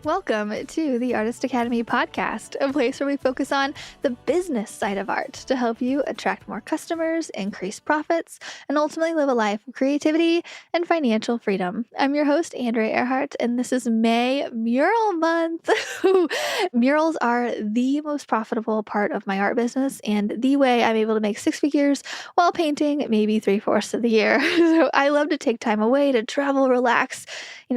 Welcome to the Artist Academy podcast, a place where we focus on the business side of art to help you attract more customers, increase profits, and ultimately live a life of creativity and financial freedom. I'm your host, Andrea Earhart, and this is May Mural Month. Murals are the most profitable part of my art business and the way I'm able to make six figures while painting maybe 3/4 of the year. So I love to take time away to travel, relax,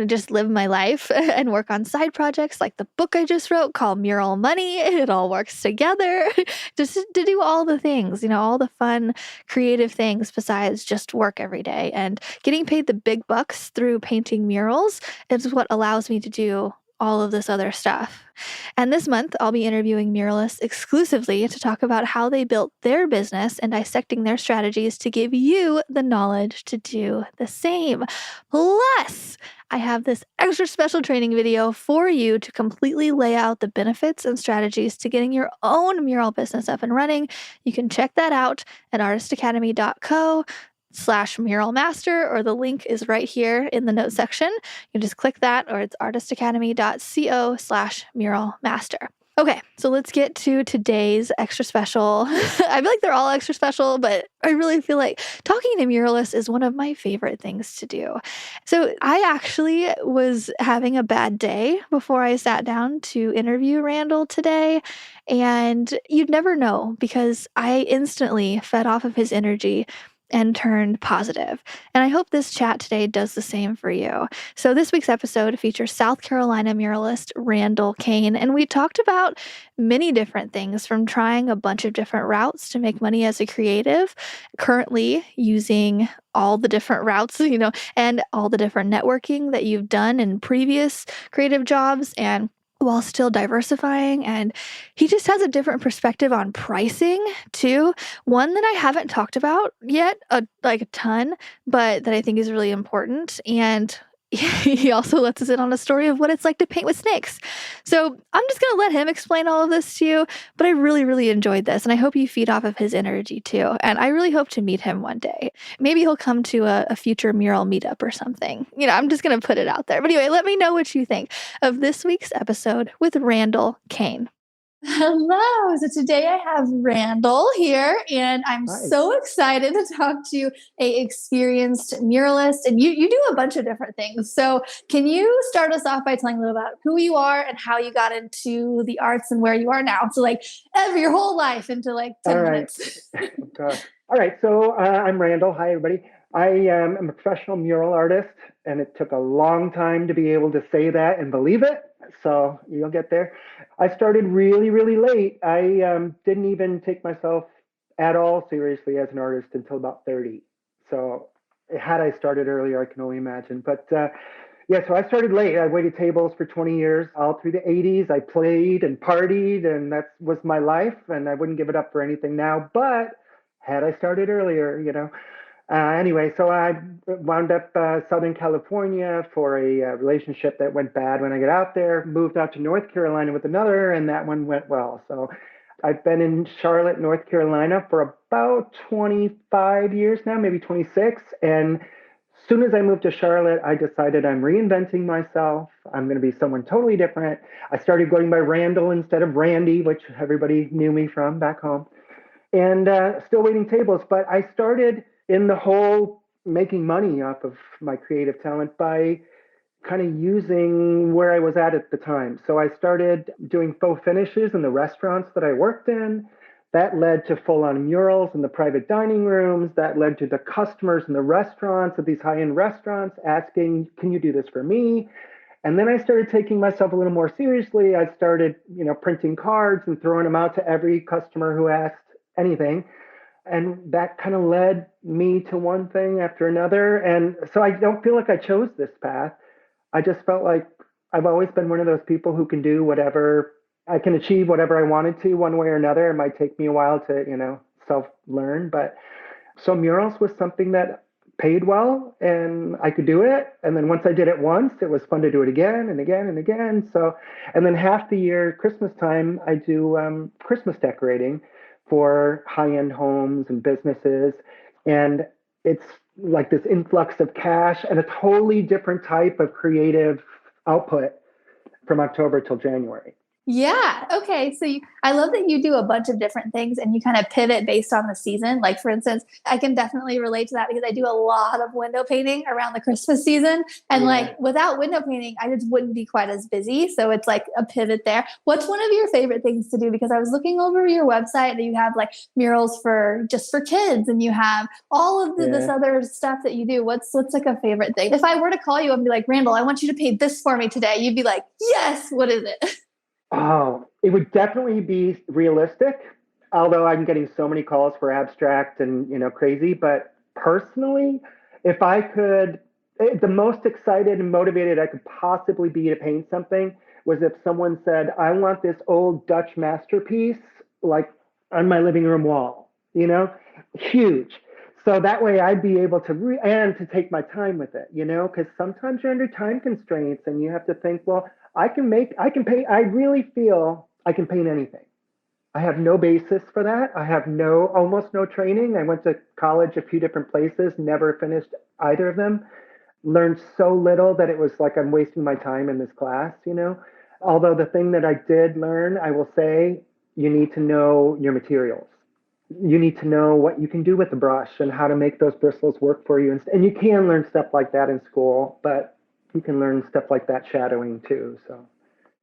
just live my life and work on side projects like the book I just wrote called Mural Money. It all works together just to do all the things, all the fun, creative things besides just work every day. And getting paid the big bucks through painting murals is what allows me to do all of this other stuff. And this month, I'll be interviewing muralists exclusively to talk about how they built their business and dissecting their strategies to give you the knowledge to do the same. Plus, I have this extra special training video for you to completely lay out the benefits and strategies to getting your own mural business up and running. You can check that out at artistacademy.co/mural master, or the link is right here in the notes section. You just click that, or it's artistacademy.co/mural master. Okay, so let's get to today's extra special. I feel like they're all extra special, but I really feel like talking to muralists is one of my favorite things to do. So I actually was having a bad day before I sat down to interview Randall today, and you'd never know because I instantly fed off of his energy and turned positive. And I hope this chat today does the same for you. So this week's episode features South Carolina muralist Randall Kane, and we talked about many different things, from trying a bunch of different routes to make money as a creative, currently using all the different routes, and all the different networking that you've done in previous creative jobs, and while still diversifying. And he just has a different perspective on pricing too. One that I haven't talked about yet, a ton, but that I think is really important. And he also lets us in on a story of what it's like to paint with snakes. So I'm just going to let him explain all of this to you, but I really, really enjoyed this, and I hope you feed off of his energy too. And I really hope to meet him one day. Maybe he'll come to a future mural meetup or something. I'm just going to put it out there. But anyway, let me know what you think of this week's episode with Randall Kane. Hello. So today I have Randall here, and I'm so excited to talk to a experienced muralist. And you do a bunch of different things. So can you start us off by telling a little about who you are and how you got into the arts and where you are now? So your whole life into 10 minutes. All right. So I'm Randall. Hi, everybody. I am a professional mural artist, and it took a long time to be able to say that and believe it. So you'll get there. I started really, really late. I didn't even take myself at all seriously as an artist until about 30. So had I started earlier, I can only imagine. But so I started late. I waited tables for 20 years, all through the 80s. I played and partied, and that was my life, and I wouldn't give it up for anything now. But had I started earlier, anyway, so I wound up Southern California for a relationship that went bad when I got out there, moved out to North Carolina with another, and that one went well. So I've been in Charlotte, North Carolina for about 25 years now, maybe 26. And as soon as I moved to Charlotte, I decided I'm reinventing myself. I'm going to be someone totally different. I started going by Randall instead of Randy, which everybody knew me from back home. And still waiting tables, but I started in the whole making money off of my creative talent by kind of using where I was at the time. So I started doing faux finishes in the restaurants that I worked in. That led to full-on murals in the private dining rooms. That led to the customers in the restaurants, at these high-end restaurants, asking, can you do this for me? And then I started taking myself a little more seriously. I started, printing cards and throwing them out to every customer who asked anything. And that kind of led me to one thing after another. And so I don't feel like I chose this path. I just felt like I've always been one of those people who can do whatever, I can achieve whatever I wanted to one way or another. It might take me a while to, self-learn. But so murals was something that paid well, and I could do it. And then once I did it once, it was fun to do it again and again and again. So, and then half the year, Christmas time, I do Christmas decorating for high-end homes and businesses. And it's like this influx of cash and a totally different type of creative output from October till January. Yeah. Okay. So I love that you do a bunch of different things and you kind of pivot based on the season. Like, for instance, I can definitely relate to that because I do a lot of window painting around the Christmas season. And Yeah. like, without window painting, I just wouldn't be quite as busy. So it's like a pivot there. What's one of your favorite things to do? Because I was looking over your website and you have like murals for just for kids and you have all of this Yeah. other stuff that you do. What's like a favorite thing? If I were to call you and be like, Randall, I want you to paint this for me today, you'd be like, yes, what is it? Oh, it would definitely be realistic, although I'm getting so many calls for abstract and, crazy. But personally, if I could, the most excited and motivated I could possibly be to paint something was if someone said, I want this old Dutch masterpiece, like on my living room wall, huge. So that way I'd be able to, and to take my time with it, because sometimes you're under time constraints and you have to think, well, I can paint, I really feel I can paint anything. I have no basis for that. I have almost no training. I went to college a few different places, never finished either of them. Learned so little that it was like I'm wasting my time in this class. Although the thing that I did learn, I will say, you need to know your materials. You need to know what you can do with the brush and how to make those bristles work for you. And you can learn stuff like that in school, but you can learn stuff like that shadowing too. So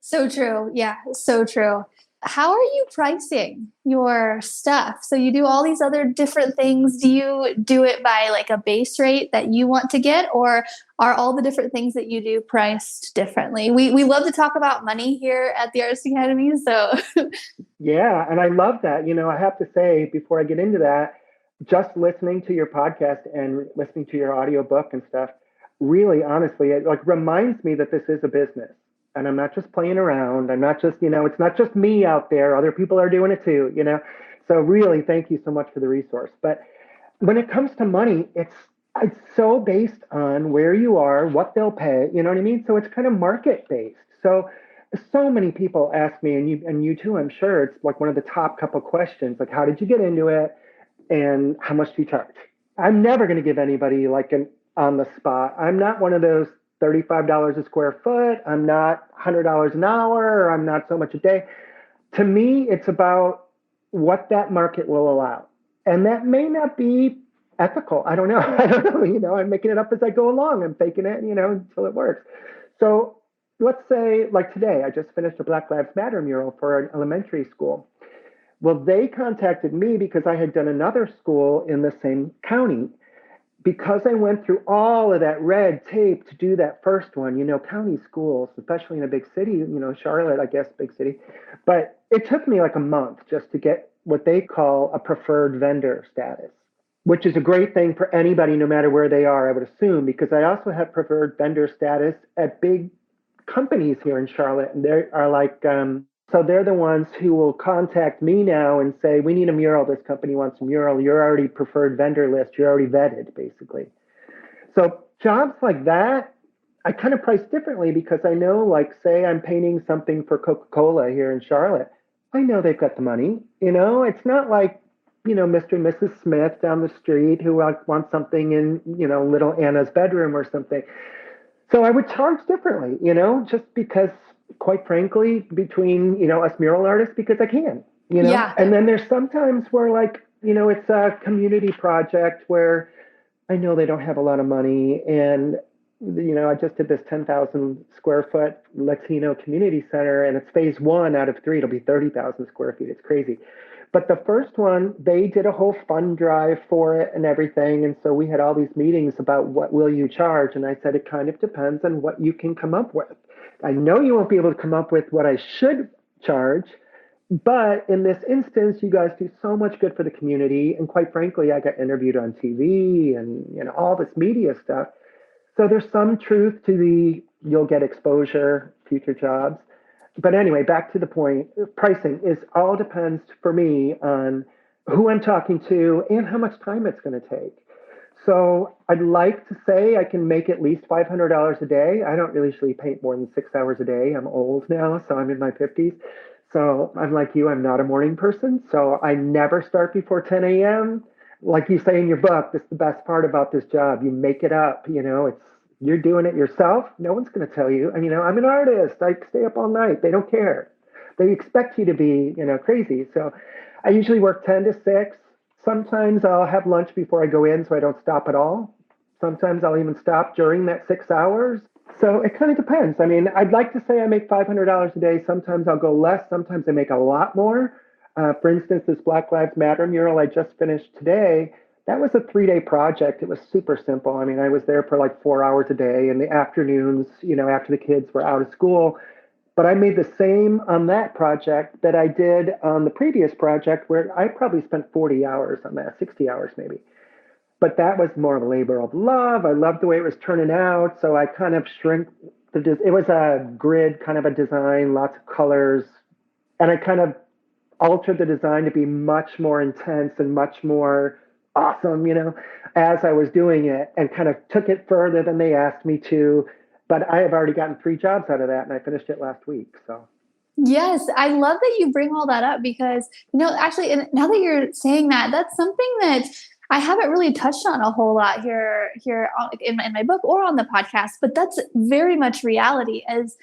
So true. Yeah, so true. How are you pricing your stuff? So you do all these other different things. Do you do it by like a base rate that you want to get, or are all the different things that you do priced differently? We love to talk about money here at the Artist Academy. So yeah, and I love that. I have to say before I get into that, just listening to your podcast and listening to your audiobook and stuff, really honestly, it like reminds me that this is a business. And I'm not just playing around. I'm not just, it's not just me out there. Other people are doing it too. So really, thank you so much for the resource. But when it comes to money, it's so based on where you are, what they'll pay, you know what I mean? So it's kind of market based. So many people ask me, and you too, I'm sure, it's like one of the top couple questions, like how did you get into it and how much do you charge? I'm never going to give anybody like an on the spot. I'm not one of those $35 a square foot. I'm not $100 an hour, or I'm not so much a day. To me, it's about what that market will allow. And that may not be ethical. I don't know. I don't know. I'm making it up as I go along. I'm faking it, until it works. So let's say, like today, I just finished a Black Lives Matter mural for an elementary school. Well, they contacted me because I had done another school in the same county. Because I went through all of that red tape to do that first one, county schools, especially in a big city, Charlotte, I guess, big city. But it took me like a month just to get what they call a preferred vendor status, which is a great thing for anybody, no matter where they are, I would assume, because I also have preferred vendor status at big companies here in Charlotte. And they are like, so they're the ones who will contact me now and say, we need a mural. This company wants a mural. You're already preferred vendor list. You're already vetted, basically. So jobs like that, I kind of price differently because I know, like, say I'm painting something for Coca-Cola here in Charlotte. I know they've got the money. It's not like, Mr. and Mrs. Smith down the street who want something in, little Anna's bedroom or something. So I would charge differently, just because, quite frankly, between, us mural artists, because I can. yeah. And then there's sometimes where, like, it's a community project where I know they don't have a lot of money. And, I just did this 10,000 square foot Latino community center, and it's phase one out of three. It'll be 30,000 square feet. It's crazy. But the first one, they did a whole fund drive for it and everything. And so we had all these meetings about what will you charge? And I said, it kind of depends on what you can come up with. I know you won't be able to come up with what I should charge, but in this instance, you guys do so much good for the community. And quite frankly, I got interviewed on TV and, all this media stuff. So there's some truth to you'll get exposure, future jobs. But anyway, back to the point, pricing is all depends for me on who I'm talking to and how much time it's going to take. So I'd like to say I can make at least $500 a day. I don't really usually paint more than 6 hours a day. I'm old now, so I'm in my 50s. So I'm like you, I'm not a morning person. So I never start before 10 a.m. Like you say in your book, this is the best part about this job. You make it up, it's You're doing it yourself. No one's going to tell you. I mean, I'm an artist. I stay up all night. They don't care. They expect you to be, crazy. So I usually work 10 to 6. Sometimes I'll have lunch before I go in so I don't stop at all. Sometimes I'll even stop during that 6 hours. So it kind of depends. I mean, I'd like to say I make $500 a day. Sometimes I'll go less. Sometimes I make a lot more. For instance, this Black Lives Matter mural I just finished today, that was a 3 day project. It was super simple. I mean, I was there for like 4 hours a day in the afternoons, after the kids were out of school. But I made the same on that project that I did on the previous project, where I probably spent 40 hours on that, 60 hours maybe. But that was more of a labor of love. I loved the way it was turning out. So I kind of shrink it was a grid kind of a design, lots of colors. And I kind of altered the design to be much more intense and much more awesome, as I was doing it, and kind of took it further than they asked me to. But I have already gotten 3 jobs out of that, and I finished it last week. So Yes, I love that you bring all that up because, actually, and now that you're saying that, that's something that I haven't really touched on a whole lot in my book or on the podcast, but that's very much reality. As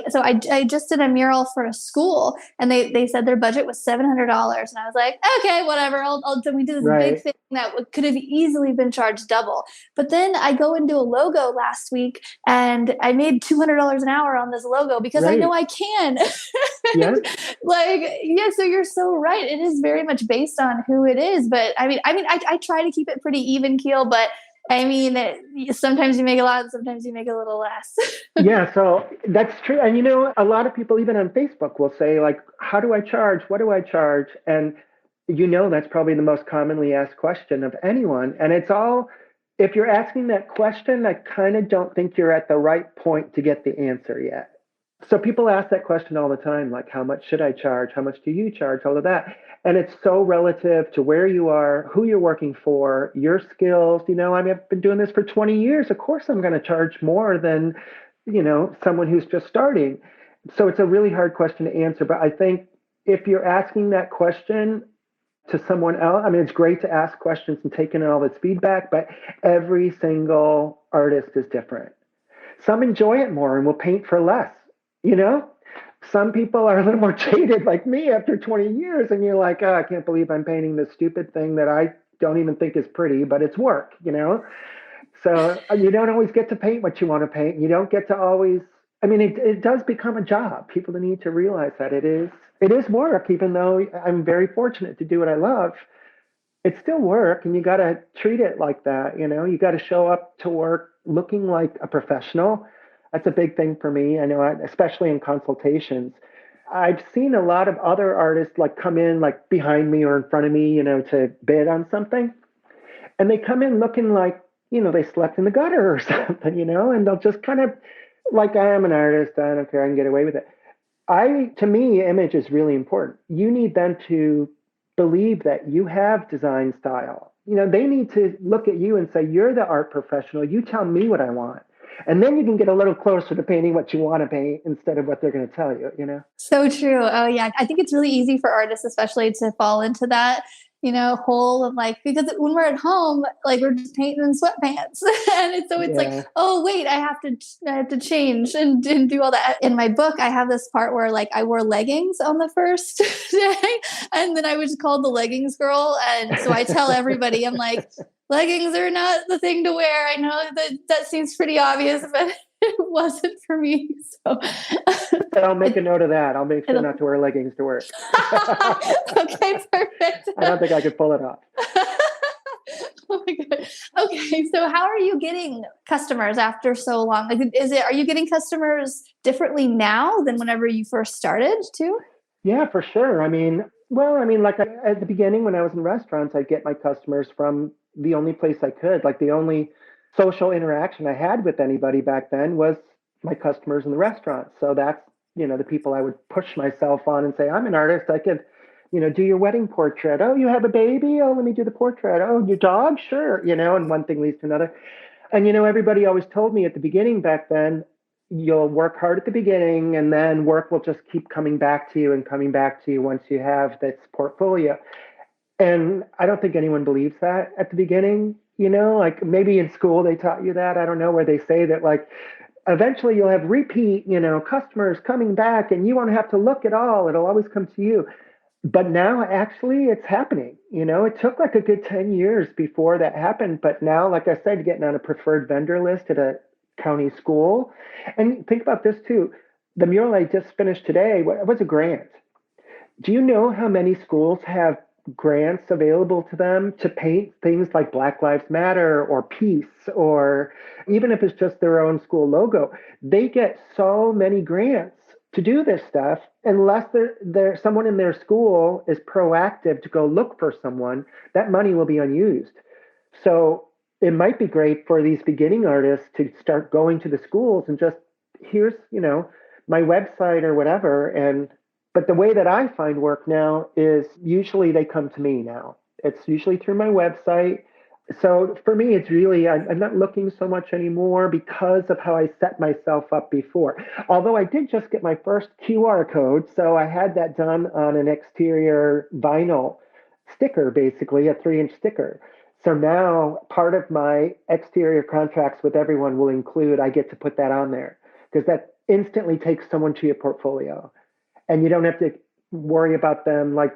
so I just did a mural for a school, and they said their budget was $700, and I was like, okay, whatever. We did this big right, thing that could have easily been charged double. But then I go and do a logo last week, and I made $200 an hour on this logo because I know right, I can. yes, Like, yeah, so you're so right. It is very much based on who it is. But I try to keep it pretty even keel, but I mean, sometimes you make a lot, and sometimes you make a little less. yeah. So that's true. And a lot of people, even on Facebook, will say like, "How do I charge? What do I charge?" And that's probably the most commonly asked question of anyone. And it's all, if you're asking that question, I kind of don't think you're at the right point to get the answer yet. So people ask that question all the time, like, how much should I charge? How much do you charge? All of that. And it's so relative to where you are, who you're working for, your skills. I mean, I've been doing this for 20 years. Of course, I'm going to charge more than, someone who's just starting. So it's a really hard question to answer. But I think if you're asking that question to someone else, I mean, it's great to ask questions and take in all this feedback, but every single artist is different. Some enjoy it more and will paint for less, you know? Some people are a little more jaded like me after 20 years, and you're like, oh, I can't believe I'm painting this stupid thing that I don't even think is pretty, but it's work. So you don't always get to paint what you want to paint. You don't get to always, I mean, it does become a job. People need to realize that it is work, even though I'm very fortunate to do what I love. It's still work, and you got to treat it like that. You got to show up to work looking like a professional. That's a big thing for me. I know, especially in consultations. I've seen a lot of other artists like come in like behind me or in front of me, to bid on something. And they come in looking like, they slept in the gutter or something, and they'll just kind of like, I am an artist. I don't care. I can get away with it. To me, image is really important. You need them to believe that you have design style. They need to look at you and say, you're the art professional. You tell me what I want. And then you can get a little closer to painting what you want to paint instead of what they're going to tell you. So true. Oh yeah. I think it's really easy for artists, especially, to fall into that, hole of like, because when we're at home, like we're just painting in sweatpants. And it's like, Yeah. oh wait, I have to change and do all that. In my book, I have this part where like I wore leggings on the first day, and then I was called the leggings girl. And so I tell everybody, I'm like, leggings are not the thing to wear. I know that seems pretty obvious, but it wasn't for me. So I'll make a note of that. I'll make sure it'll, not to wear leggings to work. okay, perfect. I don't think I could pull it off. Oh my god. Okay, so how are you getting customers after so long? Like, are you getting customers differently now than whenever you first started too? Yeah, for sure. Like at the beginning when I was in restaurants, I'd get my customers from the only place I could. Like the only social interaction I had with anybody back then was my customers in the restaurant. So that's, the people I would push myself on and say, I'm an artist. I could, do your wedding portrait. Oh, you have a baby? Oh, let me do the portrait. Oh, your dog? Sure. And one thing leads to another. And everybody always told me at the beginning back then, you'll work hard at the beginning and then work will just keep coming back to you and coming back to you once you have this portfolio. And I don't think anyone believes that at the beginning. like maybe in school they taught you that. I don't know, where they say that like eventually you'll have repeat, customers coming back and you won't have to look at all. It'll always come to you. But now actually it's happening. It took like a good 10 years before that happened. But now, like I said, getting on a preferred vendor list at a county school. And think about this too. The mural I just finished today was a grant. Do you know how many schools have grants available to them to paint things like Black Lives Matter or peace, or even if it's just their own school logo? They get so many grants to do this stuff unless someone in their school is proactive to go look for someone, that money will be unused. So it might be great for these beginning artists to start going to the schools and just, here's, my website or whatever. And but the way that I find work now is usually they come to me now. It's usually through my website. So for me, it's really, I'm not looking so much anymore because of how I set myself up before. Although I did just get my first QR code. So I had that done on an exterior vinyl sticker, basically a 3-inch sticker. So now part of my exterior contracts with everyone will include, I get to put that on there because that instantly takes someone to your portfolio, and you don't have to worry about them like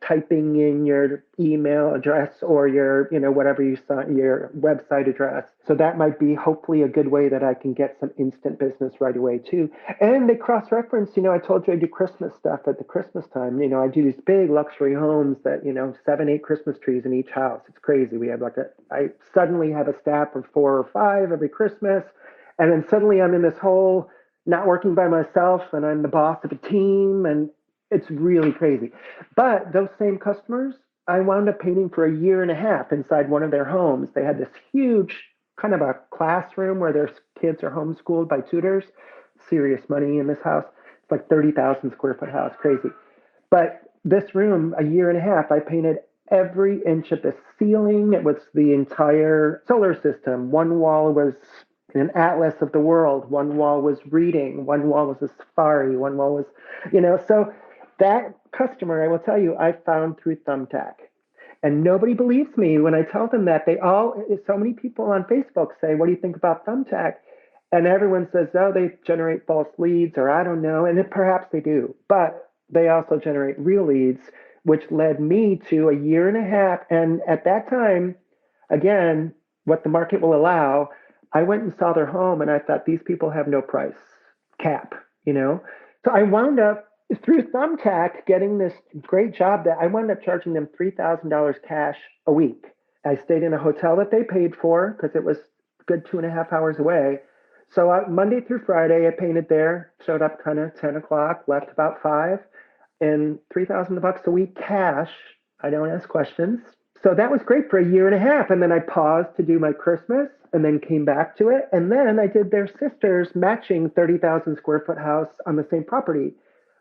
typing in your email address or your whatever you saw, your website address. So that might be hopefully a good way that I can get some instant business right away too. And they cross-reference. I told you I do Christmas stuff at the Christmas time. I do these big luxury homes that 7 8 Christmas trees in each house. It's crazy. We have I suddenly have a staff of 4 or 5 every Christmas, and then suddenly I'm in this whole not working by myself, and I'm the boss of a team, and it's really crazy. But those same customers, I wound up painting for a year and a half inside one of their homes. They had this huge kind of a classroom where their kids are homeschooled by tutors. Serious money in this house. It's like 30,000 square foot house, crazy. But this room, a year and a half, I painted every inch of the ceiling. It was the entire solar system. One wall was an atlas of the world. One wall was reading. One wall was a safari. One wall was, so that customer, I will tell you, I found through Thumbtack. And nobody believes me when I tell them that. So many people on Facebook say, what do you think about Thumbtack? And everyone says, oh, they generate false leads, or I don't know. And perhaps they do. But they also generate real leads, which led me to a year and a half. And at that time, again, what the market will allow, I went and saw their home and I thought, these people have no price cap. So I wound up through Thumbtack getting this great job that I wound up charging them $3,000 cash a week. I stayed in a hotel that they paid for because it was a good 2.5 hours away. So Monday through Friday, I painted there, showed up kind of 10 o'clock, left about 5, and $3,000 a week cash. I don't ask questions. So that was great for a year and a half. And then I paused to do my Christmas and then came back to it. And then I did their sister's matching 30,000 square foot house on the same property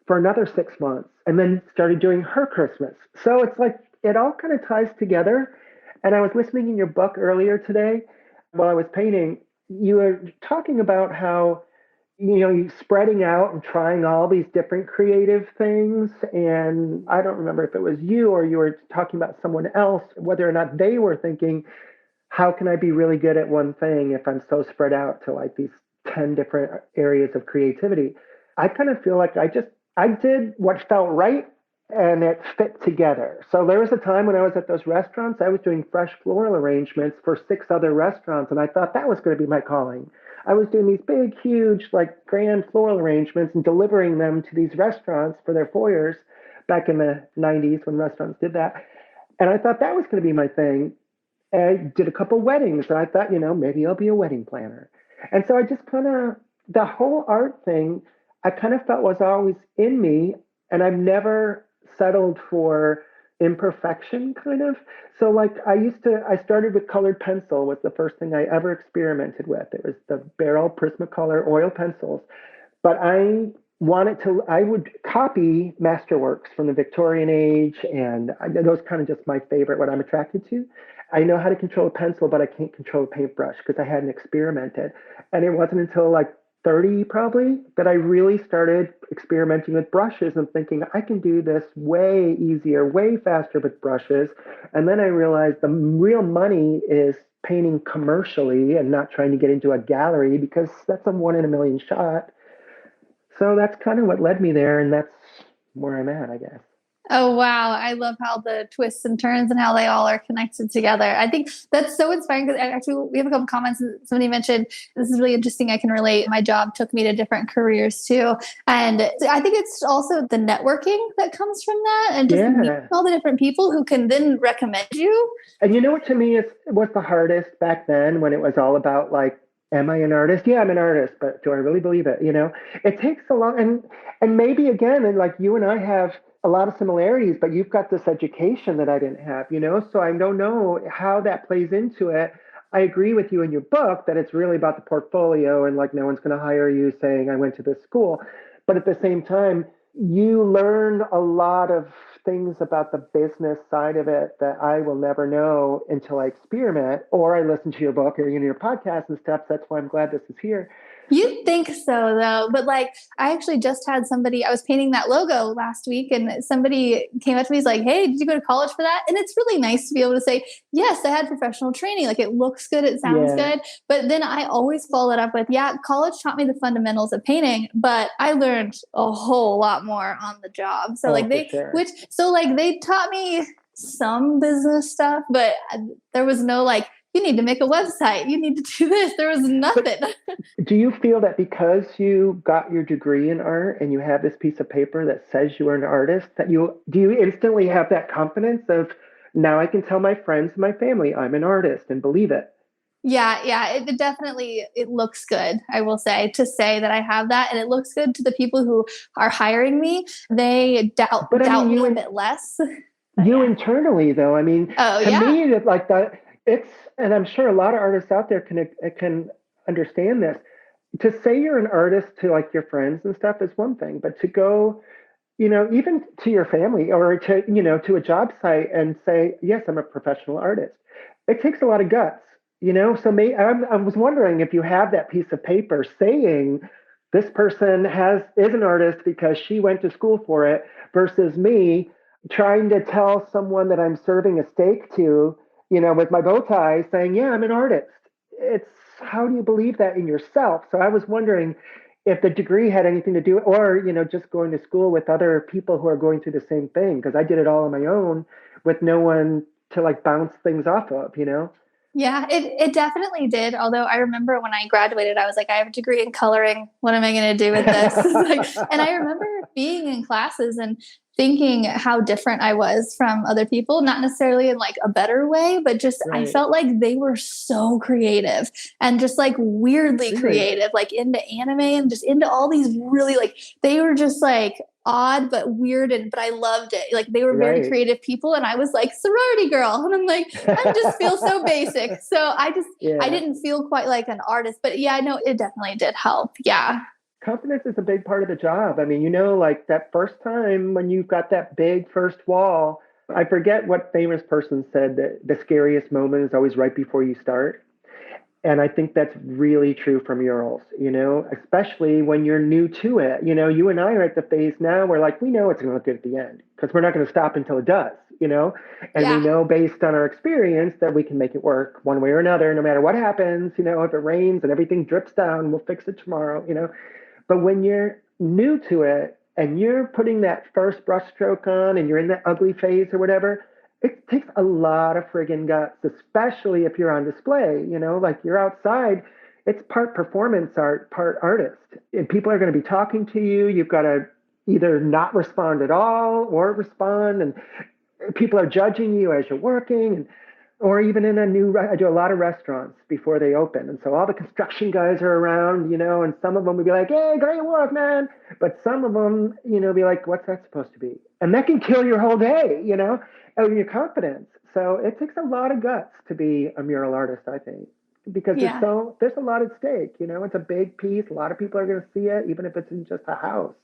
for another 6 months, and then started doing her Christmas. So it's like it all kind of ties together. And I was listening in your book earlier today while I was painting. You were talking about how you spreading out and trying all these different creative things. And I don't remember if it was you or you were talking about someone else, whether or not they were thinking, how can I be really good at one thing if I'm so spread out to like these 10 different areas of creativity? I kind of feel like I did what felt right and it fit together. So there was a time when I was at those restaurants, I was doing fresh floral arrangements for 6 other restaurants. And I thought that was going to be my calling. I was doing these big, huge, like grand floral arrangements and delivering them to these restaurants for their foyers back in the 90s when restaurants did that. And I thought that was going to be my thing. And I did a couple weddings and I thought, maybe I'll be a wedding planner. And so I just kind of, the whole art thing, I kind of felt was always in me. And I've never settled for imperfection kind of. So like I started with colored pencil was the first thing I ever experimented with. It was the Barrel Prismacolor oil pencils. But I would copy masterworks from the Victorian age, and those kind of just my favorite, what I'm attracted to. I know how to control a pencil, but I can't control a paintbrush because I hadn't experimented. And it wasn't until like 30 probably, that I really started experimenting with brushes and thinking I can do this way easier, way faster with brushes. And then I realized the real money is painting commercially and not trying to get into a gallery because that's a one in a million shot. So that's kind of what led me there. And that's where I'm at, I guess. Oh wow, I love how the twists and turns and how they all are connected together. I think that's so inspiring because actually we have a couple comments. Somebody mentioned this is really interesting. I can relate. My job took me to different careers too, and I think it's also the networking that comes from that, and just meeting Yeah. all the different people who can then recommend you. And you know what to me is was the hardest back then when it was all about like, am I an artist? Yeah, I'm an artist, but do I really believe it? You know, it takes a long and maybe again, and like you and I have a lot of similarities, but you've got this education that I didn't have, you know, so I don't know how that plays into it. I agree with you in your book that it's really about the portfolio and like no one's going to hire you saying I went to this school. But at the same time, you learn a lot of things about the business side of it that I will never know until I experiment or I listen to your book or your podcast and stuff. That's why I'm glad this is here. You'd think so though, but like I actually just had somebody, I was painting that logo last week and somebody came up to me, he's like, hey, did you go to college for that? And it's really nice to be able to say, yes, I had professional training. Like it looks good, it sounds Yeah. good. But then I always follow it up with, yeah, college taught me the fundamentals of painting, but I learned a whole lot more on the job. So Oh, like for sure. they taught me some business stuff, but there was no like, you need to make a website, you need to do this. There was But nothing. do you feel that because you got your degree in art and you have this piece of paper that says you are an artist, that you do you instantly have that confidence of now I can tell my friends and my family I'm an artist and believe it? Yeah, it definitely it looks good. I will say to say that I have that, and it looks good to the people who are hiring me. They But I mean, doubt me a bit less. But you yeah. internally though, I mean, Oh to yeah, me, that like that, it's, and I'm sure a lot of artists out there can understand this. To say you're an artist to like your friends and stuff is one thing, but to go, you know, even to your family or to, you know, to a job site and say, yes, I'm a professional artist. It takes a lot of guts, you know? So I was wondering if you have that piece of paper saying this person is an artist because she went to school for it versus me trying to tell someone that I'm serving a steak to, you know, with my bow tie saying, yeah, I'm an artist. It's how do you believe that in yourself? So I was wondering if the degree had anything to do, or you know, just going to school with other people who are going through the same thing, because I did it all on my own with no one to like bounce things off of, you know. yeah, it definitely did. Although I remember when I graduated, I was like, I have a degree in coloring. What am I going to do with this? Like, and I remember being in classes and thinking how different I was from other people, not necessarily in like a better way, but just I Right. felt like they were so creative and just like weirdly Really. creative, like into anime and just into all these really like they were just like odd but weird and but I loved it. Like they were very Right. creative people and I was like sorority girl and I'm like I just feel so basic. So I Yeah. didn't feel quite like an artist, but yeah, no, it definitely did help. Yeah. Confidence is a big part of the job. I mean, you know, like that first time when you've got that big first wall, I forget what famous person said that the scariest moment is always right before you start. And I think that's really true for murals, you know, especially when you're new to it. You know, you and I are at the phase now where like we know it's going to look good at the end because we're not going to stop until it does, you know, and we Yeah. know based on our experience that we can make it work one way or another, no matter what happens. You know, if it rains and everything drips down, we'll fix it tomorrow, you know. But when you're new to it and you're putting that first brushstroke on and you're in that ugly phase or whatever, it takes a lot of friggin' guts, especially if you're on display, you know, like you're outside. It's part performance art, part artist. And people are going to be talking to you. You've got to either not respond at all or respond. And people are judging you as you're working. And or even in a new, I do a lot of restaurants before they open. And so all the construction guys are around, you know, and some of them would be like, hey, great work, man. But some of them, you know, be like, what's that supposed to be? And that can kill your whole day, you know, and your confidence. So it takes a lot of guts to be a mural artist, I think, because Yeah. there's a lot at stake, you know, it's a big piece. A lot of people are going to see it, even if it's in just a house,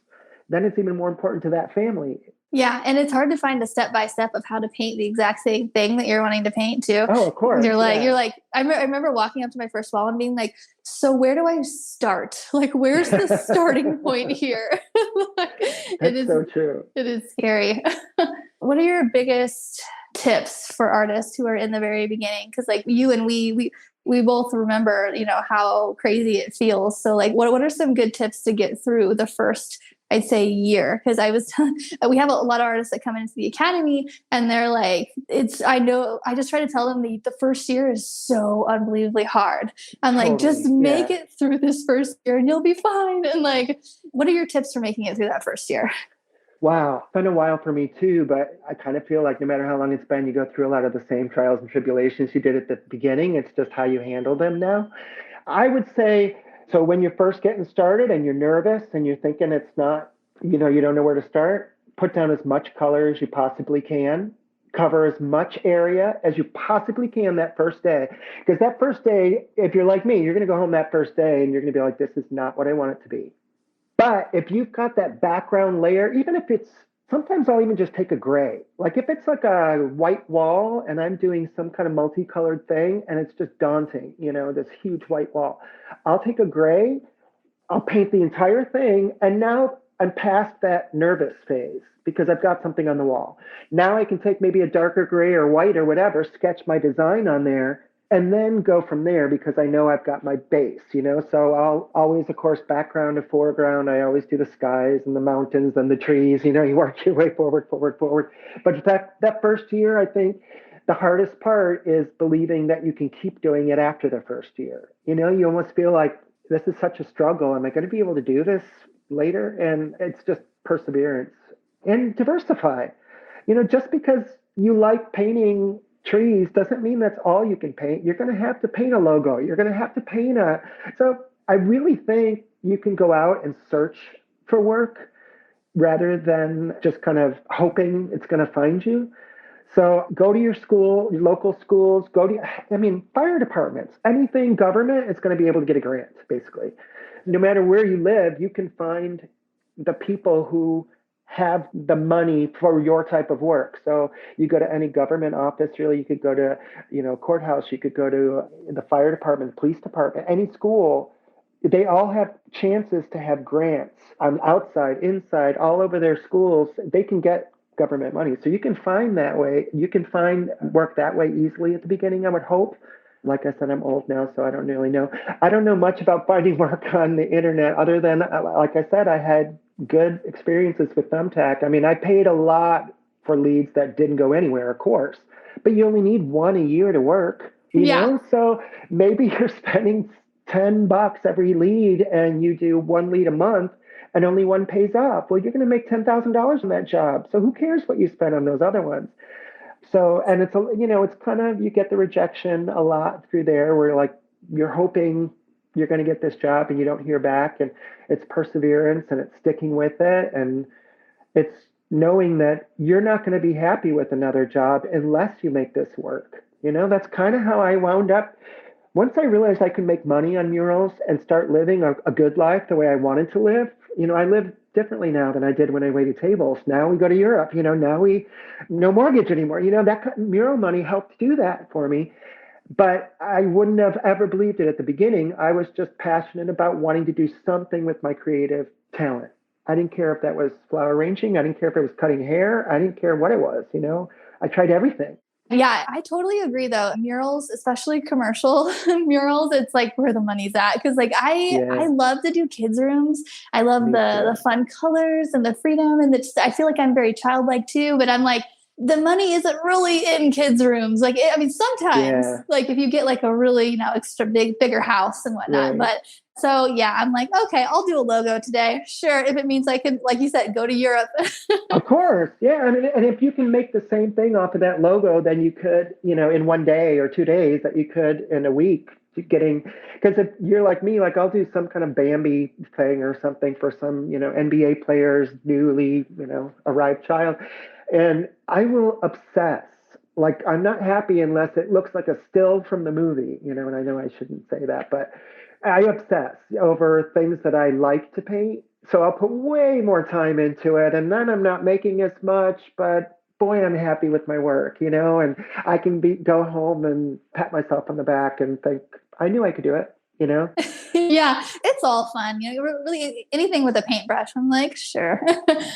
then it's even more important to that family. Yeah, and it's hard to find a step by step of how to paint the exact same thing that you're wanting to paint too. Oh, of course. You're Yeah. like, I remember walking up to my first wall and being like, so where do I start? Like, where's the starting point here? Like, That's so true. it is scary. What are your biggest tips for artists who are in the very beginning? Because like you and we both remember, how crazy it feels. So like, what are some good tips to get through the first, I'd say, year? Because we have a lot of artists that come into the academy and they're like, I just try to tell them the first year is so unbelievably hard. I'm like, just Totally. make Yeah. it through this first year and you'll be fine. And like, what are your tips for making it through that first year? Wow. It's been a while for me too, but I kind of feel like no matter how long it's been, you go through a lot of the same trials and tribulations you did at the beginning. It's just how you handle them now. I would say, so when you're first getting started and you're nervous and you're thinking it's not, you don't know where to start, put down as much color as you possibly can. Cover as much area as you possibly can that first day. Because that first day, if you're like me, you're going to go home that first day and you're going to be like, this is not what I want it to be. But if you've got that background layer, even if it's sometimes I'll even just take a gray. Like if it's like a white wall and I'm doing some kind of multicolored thing and it's just daunting, this huge white wall, I'll take a gray, I'll paint the entire thing, and now I'm past that nervous phase because I've got something on the wall. Now I can take maybe a darker gray or white or whatever, sketch my design on there, and then go from there because I know I've got my base. So I'll always, of course, background to foreground. I always do the skies and the mountains and the trees. You work your way forward, forward, forward. But that first year, I think the hardest part is believing that you can keep doing it after the first year. You almost feel like this is such a struggle. Am I going to be able to do this later? And it's just perseverance and diversify. Just because you like painting trees doesn't mean that's all you can paint. You're going to have to paint a logo. You're going to have to paint so I really think you can go out and search for work rather than just kind of hoping it's going to find you. So go to your school, your local schools, fire departments, anything government, it's going to be able to get a grant, basically. No matter where you live, you can find the people who have the money for your type of work. So you go to any government office, really, you could go to, courthouse, you could go to the fire department, police department, any school. They all have chances to have grants on outside, inside, all over their schools. They can get government money. So you can find that way. You can find work that way easily at the beginning, I would hope. Like I said, I'm old now, so I don't really know. I don't know much about finding work on the internet other than, like I said, I had good experiences with Thumbtack. I paid a lot for leads that didn't go anywhere, of course, but you only need one a year to work, Yeah. So maybe you're spending $10 every lead and you do one lead a month and only one pays off. Well, you're going to make $10,000 on that job. So who cares what you spend on those other ones? So, and it's kind of, you get the rejection a lot through there where like you're hoping you're going to get this job and you don't hear back, and it's perseverance and it's sticking with it. And it's knowing that you're not going to be happy with another job unless you make this work. That's kind of how I wound up. Once I realized I could make money on murals and start living a good life the way I wanted to live, I live differently now than I did when I waited tables. Now we go to Europe, now we no mortgage anymore. That mural money helped do that for me. But I wouldn't have ever believed it at the beginning. I was just passionate about wanting to do something with my creative talent. I didn't care if that was flower arranging. I didn't care if it was cutting hair. I didn't care what it was. I tried everything. Yeah, I totally agree though. Murals, especially commercial murals, it's like where the money's at. Cause like I Yeah, love to do kids' rooms. I love me the too. fun colors and the freedom. And I feel like I'm very childlike too, but I'm like, the money isn't really in kids' rooms. Like, sometimes, Yeah, like if you get like a really, extra bigger house and whatnot. right. But so yeah, I'm like, okay, I'll do a logo today. Sure. If it means I can, like you said, go to Europe. Of course, yeah. And if you can make the same thing off of that logo, then you could, in one day or 2 days, that you could in a week, getting, because if you're like me, like I'll do some kind of Bambi thing or something for some, NBA players, newly, arrived child, and I will obsess. Like I'm not happy unless it looks like a still from the movie, and I know I shouldn't say that, but I obsess over things that I like to paint. So I'll put way more time into it, and then I'm not making as much, but boy, I'm happy with my work, and I can go home and pat myself on the back and think, I knew I could do it. Yeah, it's all fun. Really anything with a paintbrush. I'm like, sure.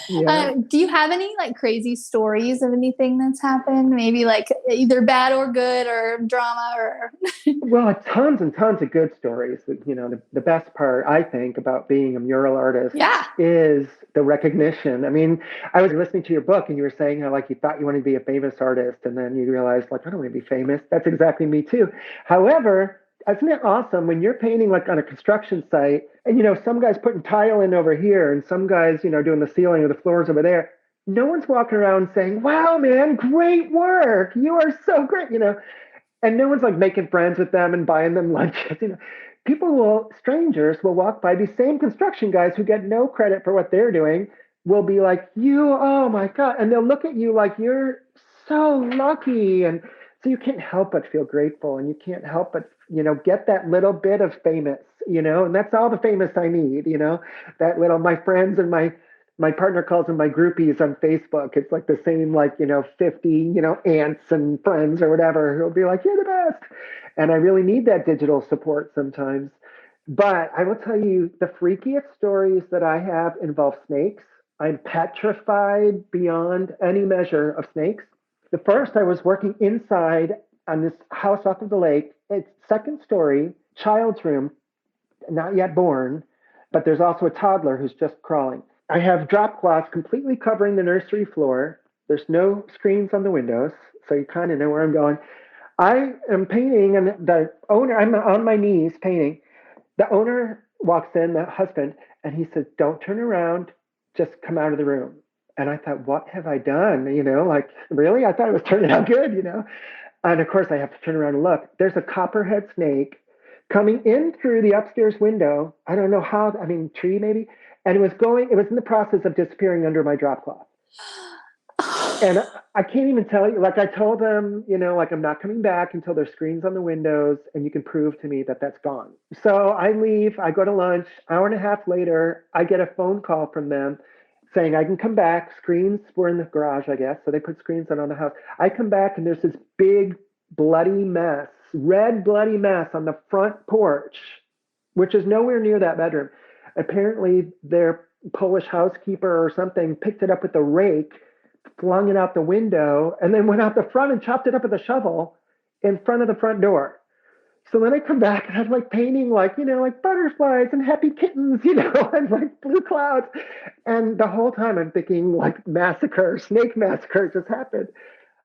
Yeah. Do you have any like crazy stories of anything that's happened? Maybe like either bad or good or drama or Well, tons and tons of good stories. The best part, I think, about being a mural artist yeah. is the recognition. I mean, I was listening to your book and you were saying how like you thought you wanted to be a famous artist and then you realized like I don't want to be famous. That's exactly me too. However, isn't it awesome when you're painting like on a construction site and some guy's putting tile in over here and some guys, doing the ceiling or the floors over there. No one's walking around saying, "Wow, man, great work. You are so great." And no one's like making friends with them and buying them lunches. Strangers will walk by these same construction guys who get no credit for what they're doing, will be like, oh my God. And they'll look at you like you're so lucky. And so you can't help but feel grateful and you can't help but, get that little bit of famous, and that's all the famous I need, that little, my friends and my partner calls them my groupies on Facebook. It's like the same, like, 50, aunts and friends or whatever who'll be like, you're the best. And I really need that digital support sometimes. But I will tell you, the freakiest stories that I have involve snakes. I'm petrified beyond any measure of snakes. The first, I was working inside on this house off of the lake. It's second story, child's room, not yet born, but there's also a toddler who's just crawling. I have drop cloths completely covering the nursery floor. There's no screens on the windows, so you kind of know where I'm going. I am painting, and the owner, I'm on my knees painting. The owner walks in, the husband, and he says, "Don't turn around, just come out of the room." And I thought, what have I done? Like, really? I thought it was turning out good. And of course, I have to turn around and look. There's a copperhead snake coming in through the upstairs window. I don't know how, I mean, tree maybe. And it was in the process of disappearing under my drop cloth. And I can't even tell you, like I told them, like I'm not coming back until there's screens on the windows and you can prove to me that that's gone. So I leave, I go to lunch, hour and a half later, I get a phone call from them saying I can come back. Screens were in the garage, I guess. So they put screens on the house. I come back and there's this big bloody mess, red bloody mess on the front porch, which is nowhere near that bedroom. Apparently their Polish housekeeper or something picked it up with a rake, flung it out the window, and then went out the front and chopped it up with a shovel in front of the front door. So then I come back and I'm like painting like butterflies and happy kittens, and like blue clouds. And the whole time I'm thinking like massacre, snake massacre just happened.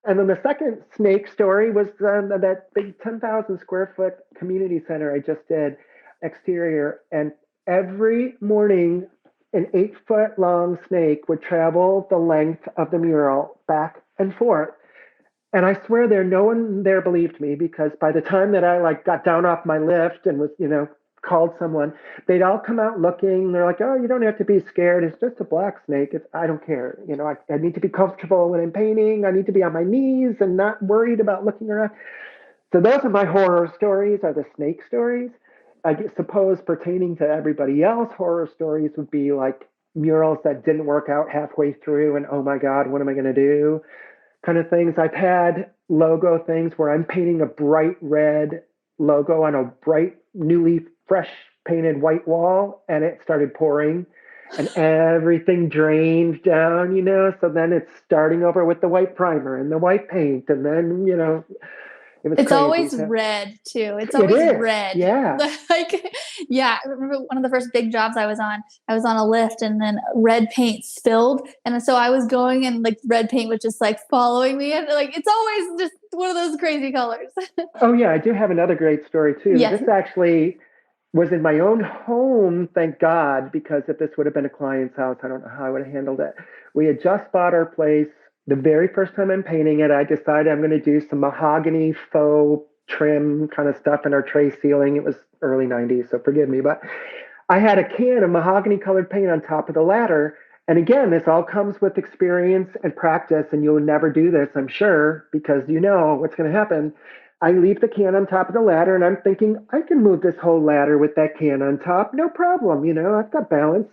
And then the second snake story was that big 10,000 square foot community center I just did exterior. And every morning, an 8-foot long snake would travel the length of the mural back and forth. And I swear no one there believed me because by the time that I like got down off my lift and was, called someone, they'd all come out looking. They're like, "Oh, you don't have to be scared. It's just a black snake. I don't care. I need to be comfortable when I'm painting. I need to be on my knees and not worried about looking around." So those are my horror stories, are the snake stories. I suppose pertaining to everybody else, horror stories would be like murals that didn't work out halfway through and oh my God, what am I going to do? Kind of things. I've had logo things where I'm painting a bright red logo on a bright, newly fresh painted white wall and it started pouring and everything drained down. So then it's starting over with the white primer and the white paint. And then, it was it's crazy. always red too. It's It always is. red. Yeah. Like, yeah, I remember one of the first big jobs I was on a lift and then red paint spilled. And so I was going and like red paint was just like following me. And like, it's always just one of those crazy colors. Oh, yeah. I do have another great story too. Yes. This actually was in my own home, thank God, because if this would have been a client's house, I don't know how I would have handled it. We had just bought our place. The very first time I'm painting it, I decided I'm going to do some mahogany faux trim kind of stuff in our tray ceiling. It was early 90s, so forgive me. But I had a can of mahogany colored paint on top of the ladder. And again, this all comes with experience and practice, and you'll never do this, I'm sure, because you know what's going to happen. I leave the can on top of the ladder, and I'm thinking, I can move this whole ladder with that can on top. No problem. I've got balance.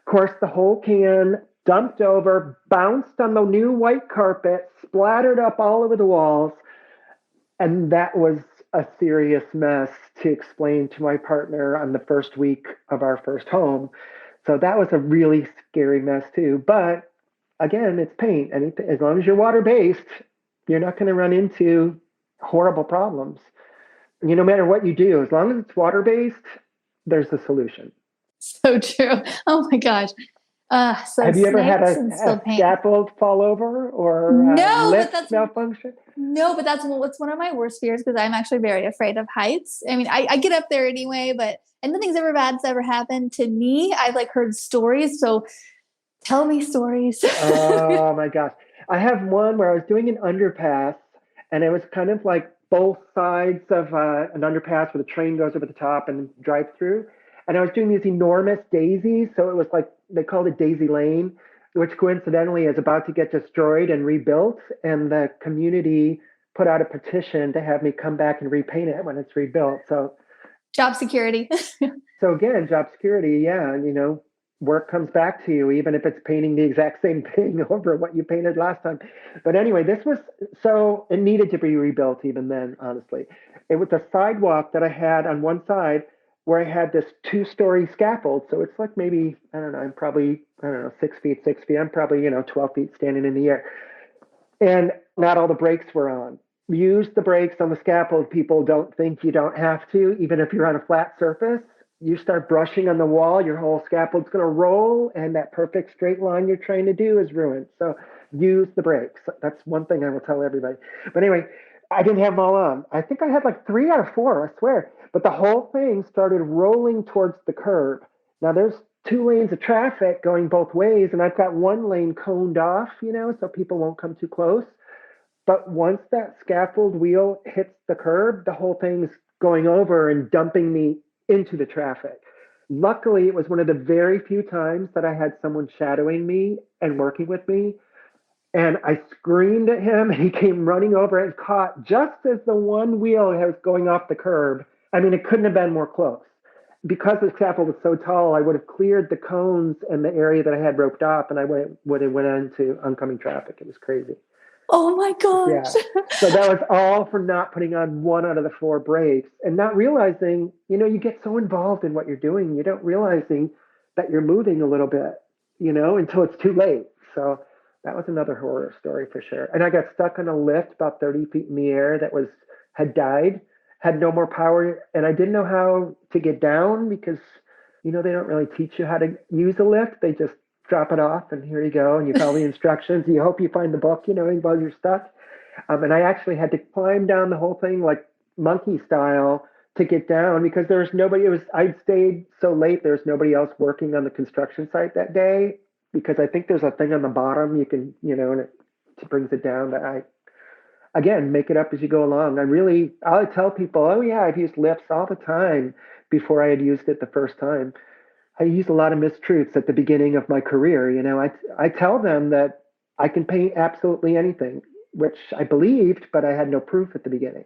Of course, the whole can dumped over, bounced on the new white carpet, splattered up all over the walls. And that was a serious mess to explain to my partner on the first week of our first home. So that was a really scary mess too. But again, it's paint. And as long as you're water based, you're not going to run into horrible problems. No matter what you do, as long as it's water based, there's a solution. So true. Oh my gosh. So Have you ever had snakes and a still paint. scaffold fall over or a No, but lift that's malfunction? no, but that's what's one of my worst fears because I'm actually very afraid of heights. I mean, I get up there anyway, but and nothing's ever bad's ever happened to me. I've like heard stories, so tell me stories. Oh my gosh. I have one where I was doing an underpass and it was kind of like both sides of an underpass where the train goes over the top and drive through. And I was doing these enormous daisies. So it was like they called it Daisy Lane, which coincidentally is about to get destroyed and rebuilt. And the community put out a petition to have me come back and repaint it when it's rebuilt. Job security. So again, job security, yeah, and work comes back to you, even if it's painting the exact same thing over what you painted last time. But anyway, this was so it needed to be rebuilt even then, honestly. It was a sidewalk that I had on one side where I had this two-story scaffold. So it's like maybe, I don't know, I'm probably, I don't know, 6 feet, 6 feet. I'm probably, 12 feet standing in the air. And not all the brakes were on. Use the brakes on the scaffold. People don't think you don't have to, even if you're on a flat surface. You start brushing on the wall, your whole scaffold's going to roll, and that perfect straight line you're trying to do is ruined. So use the brakes. That's one thing I will tell everybody. But anyway, I didn't have them all on. I think I had like 3 out of 4, I swear. But the whole thing started rolling towards the curb. Now there's 2 lanes of traffic going both ways, and I've got 1 lane coned off, so people won't come too close. But once that scaffold wheel hits the curb, the whole thing's going over and dumping me into the traffic. Luckily, it was one of the very few times that I had someone shadowing me and working with me. And I screamed at him, and he came running over and caught just as the one wheel was going off the curb. I mean, it couldn't have been more close. Because the scaffold was so tall, I would have cleared the cones and the area that I had roped off, and I would have went into oncoming traffic. It was crazy. Oh my gosh. Yeah. So that was all for not putting on 1 out of the 4 brakes and not realizing, you get so involved in what you're doing, you don't realizing that you're moving a little bit, until it's too late. So that was another horror story for sure. And I got stuck on a lift about 30 feet in the air that had died, had no more power, and I didn't know how to get down because, they don't really teach you how to use a lift. They just drop it off and here you go. And you follow the instructions. You hope you find the book, while you're stuck. And I actually had to climb down the whole thing like monkey style to get down because there was nobody. I'd stayed so late. There was nobody else working on the construction site that day because I think there's a thing on the bottom you can, and it brings it down. But again, make it up as you go along. I tell people, oh yeah, I've used lifts all the time before I had used it the first time. I use a lot of mistruths at the beginning of my career. I tell them that I can paint absolutely anything, which I believed, but I had no proof at the beginning.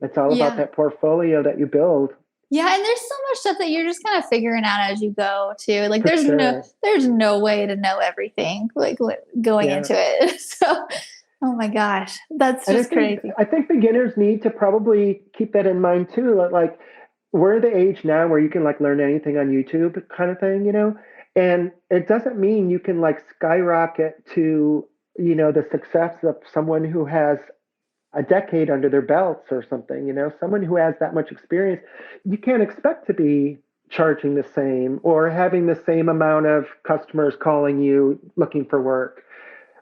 It's all about that portfolio that you build. Yeah, and there's so much stuff that you're just kind of figuring out as you go too. Like For sure. there's no way to know everything like going into it. So, oh my gosh, that's just crazy. I think beginners need to probably keep that in mind too. Like we're the age now where you can like learn anything on YouTube kind of thing, and it doesn't mean you can like skyrocket to, the success of someone who has a decade under their belts or something, someone who has that much experience. You can't expect to be charging the same or having the same amount of customers calling you looking for work.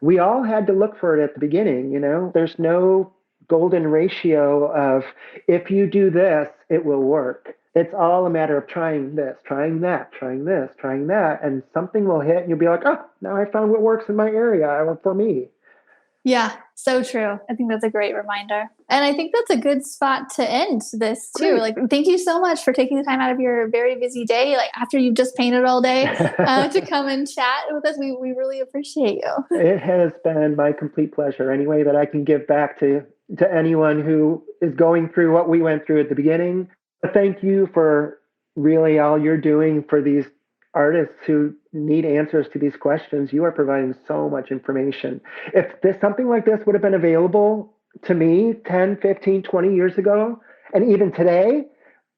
We all had to look for it at the beginning, there's no golden ratio of if you do this, it will work. It's all a matter of trying this, trying that, trying this, trying that, and something will hit and you'll be like, oh, now I found what works in my area or for me. Yeah, so true. I think that's a great reminder. And I think that's a good spot to end this too. Great. Like, thank you so much for taking the time out of your very busy day, like after you've just painted all day, to come and chat with us. We really appreciate you. It has been my complete pleasure. Any way that I can give back to anyone who is going through what we went through at the beginning. Thank you for really all you're doing for these artists who need answers to these questions, you are providing so much information. If something like this would have been available to me 10, 15, 20 years ago, and even today,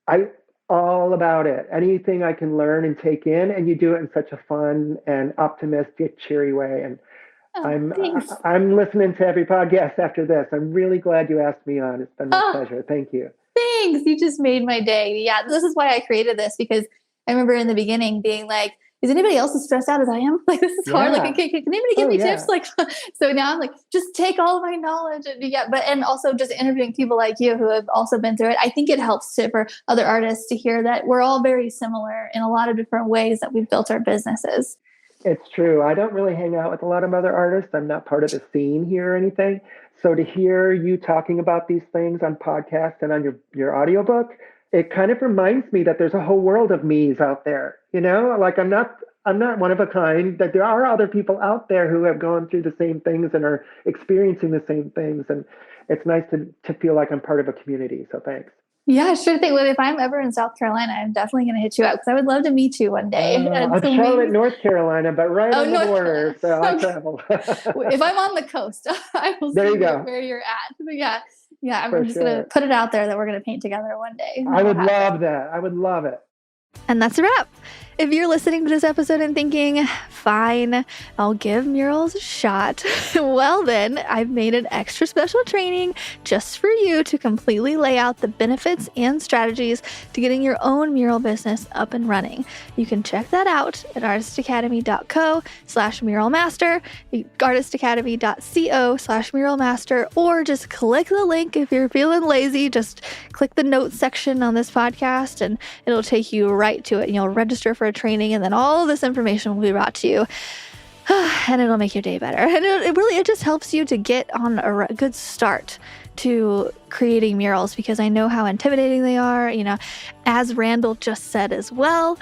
I all about it. Anything I can learn and take in, and you do it in such a fun and optimistic, cheery way. And Oh, thanks. I'm listening to every podcast after this. I'm really glad you asked me on. It's been my Oh, pleasure. Thank you. thanks. You just made my day. Yeah, this is why I created this, because I remember in the beginning being like, is anybody else as stressed out as I am? Like, this is hard. Like, Yeah. can anybody give Oh, me yeah. tips? Like, so now I'm like, just take all of my knowledge. And also just interviewing people like you who have also been through it. I think it helps for other artists to hear that we're all very similar in a lot of different ways that we've built our businesses. It's true. I don't really hang out with a lot of other artists. I'm not part of the scene here or anything. So to hear you talking about these things on podcasts and on your audiobook, it kind of reminds me that there's a whole world of me's out there. Like I'm not one of a kind, that there are other people out there who have gone through the same things and are experiencing the same things. And it's nice to feel like I'm part of a community. So thanks. Yeah, sure thing. Well, if I'm ever in South Carolina, I'm definitely going to hit you up because I would love to meet you one day. And I'm so Charlotte, North Carolina, but right on the North border. So I Okay. travel. If I'm on the coast, I will There see you go. where you're at. But yeah, For I'm just going sure. to put it out there that we're going to paint together one day. I would love that. I would love it. And that's a wrap. If you're listening to this episode and thinking, fine, I'll give murals a shot, well then, I've made an extra special training just for you to completely lay out the benefits and strategies to getting your own mural business up and running. You can check that out at artistacademy.co/muralmaster, artistacademy.co/muralmaster, or just click the link if you're feeling lazy. Just click the notes section on this podcast and it'll take you right to it, and you'll register for a training, and then all of this information will be brought to you. And it'll make your day better. And it just helps you to get on a good start to creating murals, because I know how intimidating they are, as Randall just said as well.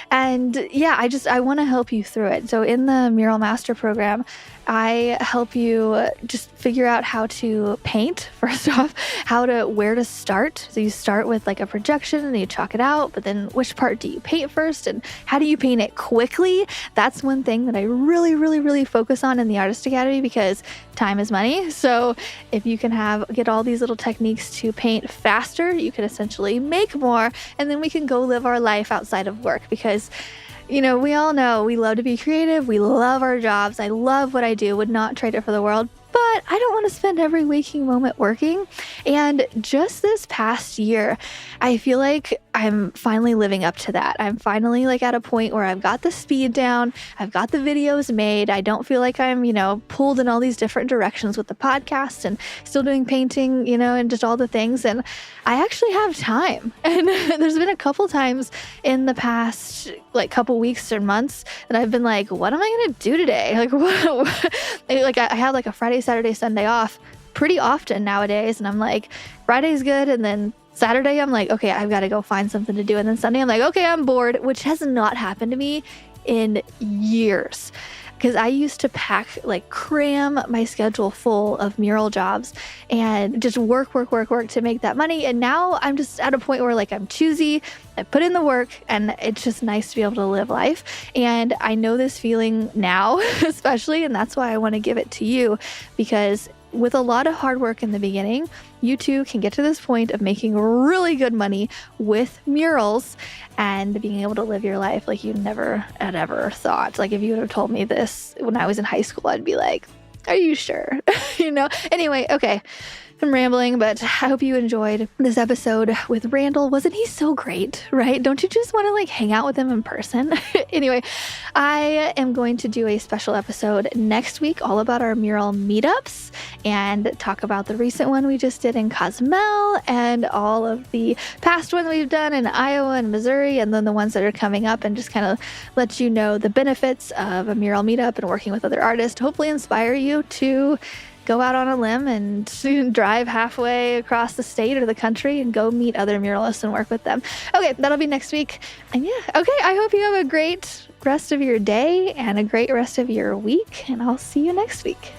And yeah, I want to help you through it. So in the Mural Master program, I help you just figure out how to paint, first off, where to start. So you start with like a projection and you chalk it out, but then which part do you paint first and how do you paint it quickly? That's one thing that I really, really, really focus on in the Artist Academy, because time is money. So if you can get all these little techniques to paint faster, you can essentially make more, and then we can go live our life outside of work, because we all know we love to be creative. We love our jobs. I love what I do, would not trade it for the world. But I don't want to spend every waking moment working. And just this past year, I feel like I'm finally living up to that. I'm finally at a point where I've got the speed down. I've got the videos made. I don't feel like I'm, pulled in all these different directions with the podcast and still doing painting, and just all the things. And I actually have time. And there's been a couple times in the past, couple weeks or months that I've been like, what am I going to do today? I have a Friday, Saturday, Sunday off pretty often nowadays. And I'm like, Friday's good. And then Saturday, I'm like, okay, I've got to go find something to do. And then Sunday, I'm like, okay, I'm bored, which has not happened to me in years. Because I used to cram my schedule full of mural jobs and just work to make that money. And now I'm just at a point where I'm choosy. I put in the work, and it's just nice to be able to live life. And I know this feeling now, especially, and that's why I want to give it to you, because with a lot of hard work in the beginning, you too can get to this point of making really good money with murals and being able to live your life like you never had ever thought. If you would have told me this when I was in high school, I'd be like, are you sure? Anyway, okay. I'm rambling, but I hope you enjoyed this episode with Randall. Wasn't he so great, right? Don't you just want to hang out with him in person? Anyway, I am going to do a special episode next week all about our mural meetups and talk about the recent one we just did in Cozumel and all of the past ones we've done in Iowa and Missouri, and then the ones that are coming up, and just kind of let you know the benefits of a mural meetup and working with other artists. Hopefully inspire you to go out on a limb and drive halfway across the state or the country and go meet other muralists and work with them. Okay, that'll be next week. And I hope you have a great rest of your day and a great rest of your week, and I'll see you next week.